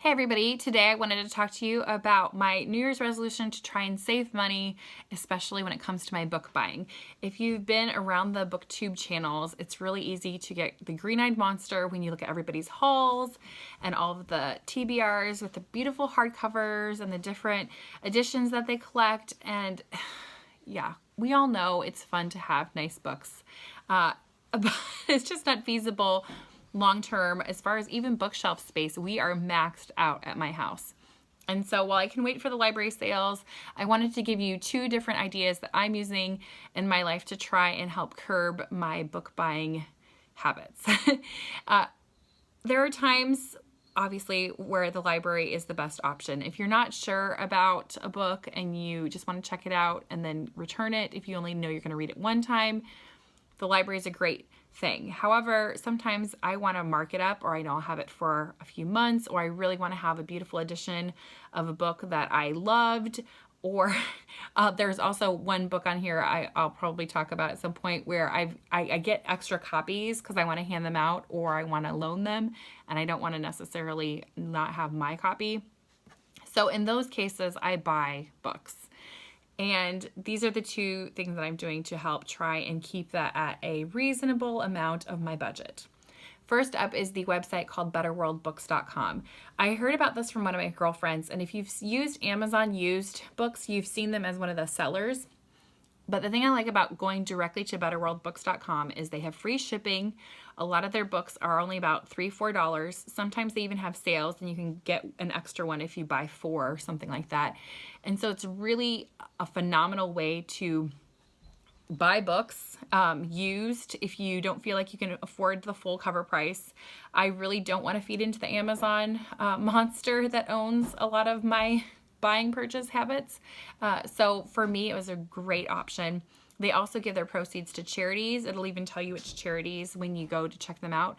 Hey everybody, today I wanted to talk to you about my New Year's resolution to try and save money, especially when it comes to my book buying. If you've been around the booktube channels, it's really easy to get the green-eyed monster when you look at everybody's hauls and all of the TBRs with the beautiful hardcovers and the different editions that they collect. And yeah, we all know it's fun to have nice books, but it's just not feasible long-term. As far as even bookshelf space, we are maxed out at my house. And so while I can wait for the library sales, I wanted to give you two different ideas that I'm using in my life to try and help curb my book buying habits. There are times, obviously, where the library is the best option. If you're not sure about a book and you just want to check it out and then return it, if you only know you're going to read it one time, the library is a great thing. However, sometimes I want to mark it up, or I know I'll have it for a few months, or I really want to have a beautiful edition of a book that I loved. Or there's also one book on here I'll probably talk about at some point where I get extra copies because I want to hand them out or I want to loan them, and I don't want to necessarily not have my copy. So in those cases, I buy books. And these are the two things that I'm doing to help try and keep that at a reasonable amount of my budget. First up is the website called betterworldbooks.com. I heard about this from one of my girlfriends, and if you've used Amazon used books, you've seen them as one of the sellers. But the thing I like about going directly to betterworldbooks.com is they have free shipping. A lot of their books are only about $3, $4. Sometimes they even have sales and you can get an extra one if you buy 4 or something like that. And so it's really a phenomenal way to buy books used if you don't feel like you can afford the full cover price. I really don't want to feed into the Amazon monster that owns a lot of my buying purchase habits. So for me, it was a great option. They also give their proceeds to charities. It'll even tell you which charities when you go to check them out.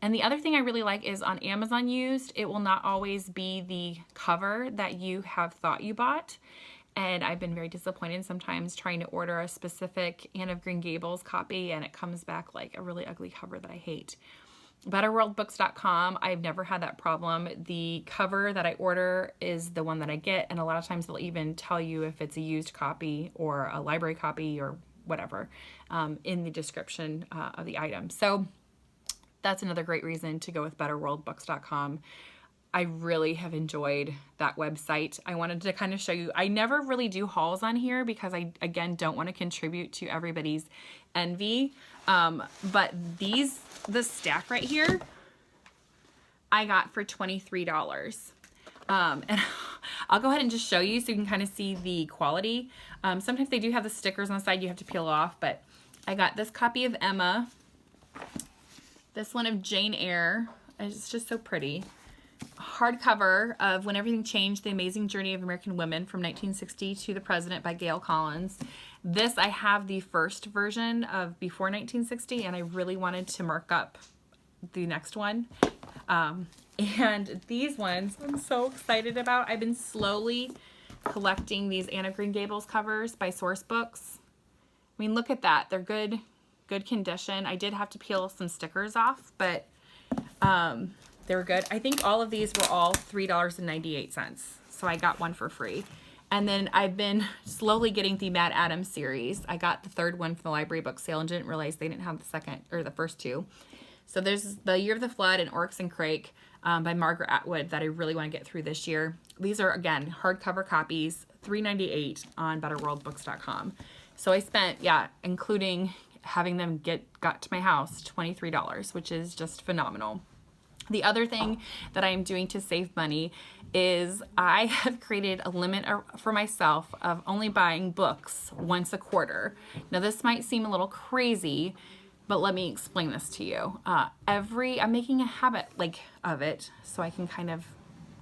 And the other thing I really like is on Amazon used, it will not always be the cover that you have thought you bought. And I've been very disappointed sometimes trying to order a specific Anne of Green Gables copy and it comes back like a really ugly cover that I hate. betterworldbooks.com, I've never had that problem. The cover that I order is the one that I get, and a lot of times they'll even tell you if it's a used copy or a library copy or whatever in the description of the item. So that's another great reason to go with betterworldbooks.com. I really have enjoyed that website. I wanted to kind of show you, I never really do hauls on here because I, again, don't want to contribute to everybody's envy. But this stack right here, I got for $23. And I'll go ahead and just show you so you can kind of see the quality. Sometimes they do have the stickers on the side you have to peel off, but I got this copy of Emma, this one of Jane Eyre. It's just so pretty. Hardcover of When Everything Changed, The Amazing Journey of American Women from 1960 to the President by Gail Collins. This, I have the first version of before 1960, and I really wanted to mark up the next one. And these ones I'm so excited about. I've been slowly collecting these Anne of Green Gables covers by Source Books. I mean, look at that. They're good condition. I did have to peel some stickers off, but they were good. I think all of these were all $3.98, so I got one for free. And then I've been slowly getting the Mad Adams series. I got the third one from the library book sale and didn't realize they didn't have the second or the first two. So there's The Year of the Flood and Oryx and Crake by Margaret Atwood that I really want to get through this year. These are, again, hardcover copies, $3.98 on betterworldbooks.com. So I spent, including having them got to my house, $23, which is just phenomenal. The other thing that I am doing to save money is I have created a limit for myself of only buying books once a quarter. Now this might seem a little crazy, but let me explain this to you. I'm making a habit of it so I can kind of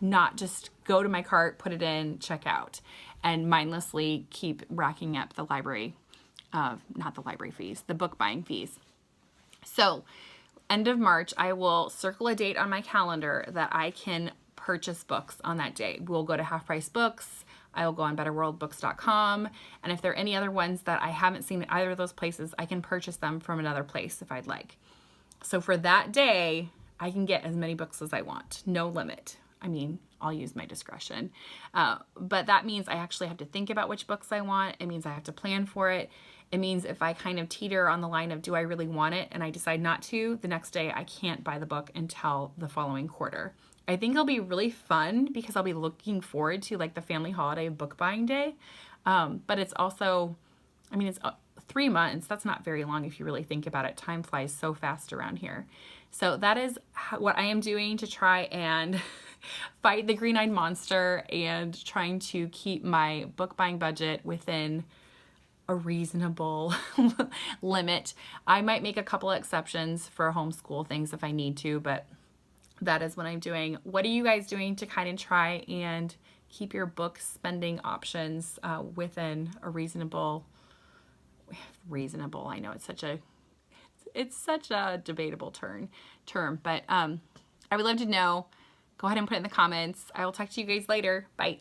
not just go to my cart, put it in, check out, and mindlessly keep racking up the library, not the library fees, the book buying fees. So end of March, I will circle a date on my calendar that I can purchase books on that day. We'll go to Half Price Books. I will go on betterworldbooks.com. And if there are any other ones that I haven't seen at either of those places, I can purchase them from another place if I'd like. So for that day, I can get as many books as I want. No limit. I mean, I'll use my discretion. But that means I actually have to think about which books I want. It means I have to plan for it. It means if I kind of teeter on the line of do I really want it and I decide not to, the next day I can't buy the book until the following quarter. I think it'll be really fun because I'll be looking forward to like the family holiday book buying day. But it's also, I mean, it's 3 months. That's not very long if you really think about it. Time flies so fast around here. So that is what I am doing to try and fight the green-eyed monster and trying to keep my book buying budget within a reasonable limit. I might make a couple of exceptions for homeschool things if I need to, but that is what I'm doing. What are you guys doing to kind of try and keep your book spending options within a reasonable, I know it's such a debatable term, but I would love to know. Go ahead and put it in the comments. I will talk to you guys later. Bye.